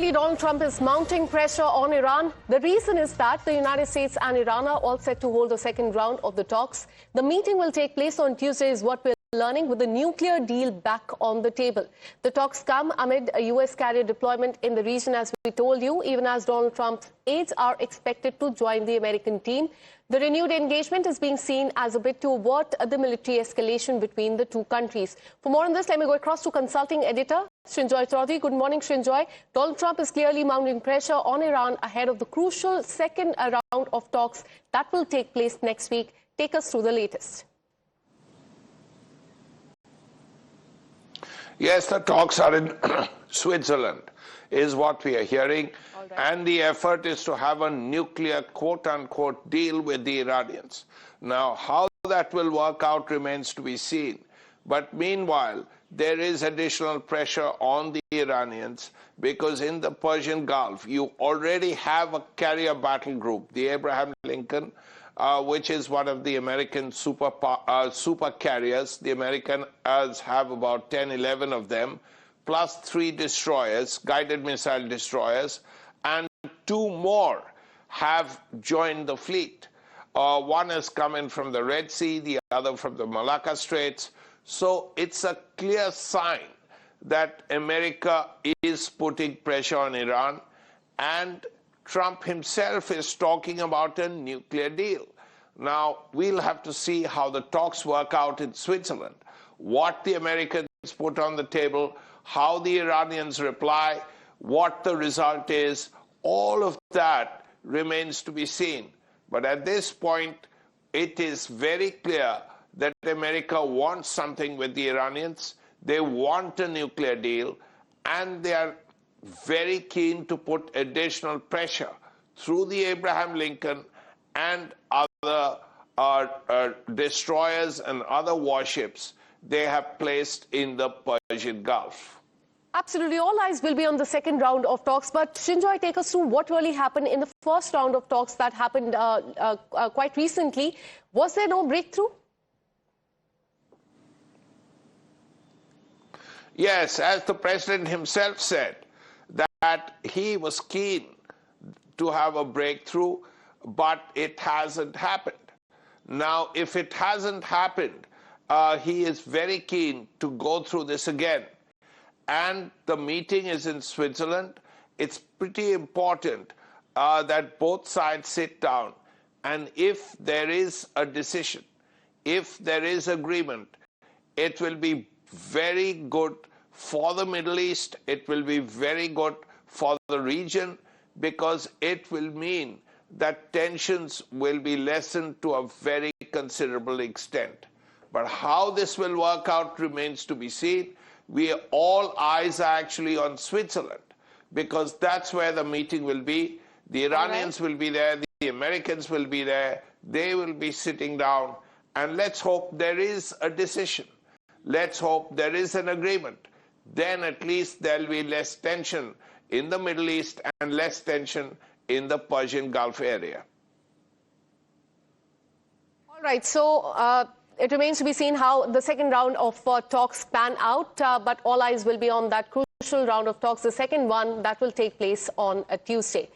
Donald Trump is mounting pressure on Iran. The reason is that the United States and Iran are all set to hold the second round of the talks. The meeting will take place on Tuesday, is what we're learning, with the nuclear deal back on the table. The talks come amid a U.S. carrier deployment in the region, as we told you, even as Donald Trump's aides are expected to join the American team. The renewed engagement is being seen as a bid to avert the military escalation between the two countries. For more on this, let me go across to consulting editor Srinjoy Chaudhary. Good morning, Srinjoy. Donald Trump is clearly mounting pressure on Iran ahead of the crucial second round of talks that will take place next week. Take us through the latest. Yes, the talks are in Switzerland, is what we are hearing. Right. And the effort is to have a nuclear, quote-unquote, deal with the Iranians. Now, how that will work out remains to be seen. But meanwhile, there is additional pressure on the Iranians because in the Persian Gulf, you already have a carrier battle group, the Abraham Lincoln, which is one of the American super carriers. The Americans have about 10, 11 of them, plus 3 destroyers, guided missile destroyers, and 2 more have joined the fleet. One is coming from the Red Sea, the other from the Malacca Straits. So it's a clear sign that America is putting pressure on Iran, and Trump himself is talking about a nuclear deal. Now, we'll have to see how the talks work out in Switzerland, what the Americans put on the table, how the Iranians reply, what the result is. All of that remains to be seen. But at this point, it is very clear that America wants something with the Iranians. They want a nuclear deal, and they are very keen to put additional pressure through the Abraham Lincoln and other destroyers and other warships they have placed in the Persian Gulf. Absolutely. All eyes will be on the second round of talks. But Srinjoy, take us through what really happened in the first round of talks that happened quite recently. Was there no breakthrough? Yes, as the president himself said, that he was keen to have a breakthrough, but it hasn't happened. Now, if it hasn't happened, he is very keen to go through this again. And the meeting is in Switzerland. It's pretty important that both sides sit down. And if there is a decision, if there is agreement, it will be very good for the Middle East. It will be very good for the region because it will mean that tensions will be lessened to a very considerable extent. But how this will work out remains to be seen. All eyes are actually on Switzerland because that's where the meeting will be. The Iranians will be there, the Americans will be there, they will be sitting down, and let's hope there is a decision. Let's hope there is an agreement. Then at least there'll be less tension in the Middle East and less tension in the Persian Gulf area. All right, so it remains to be seen how the second round of talks pan out, but all eyes will be on that crucial round of talks, the second one that will take place on Tuesday.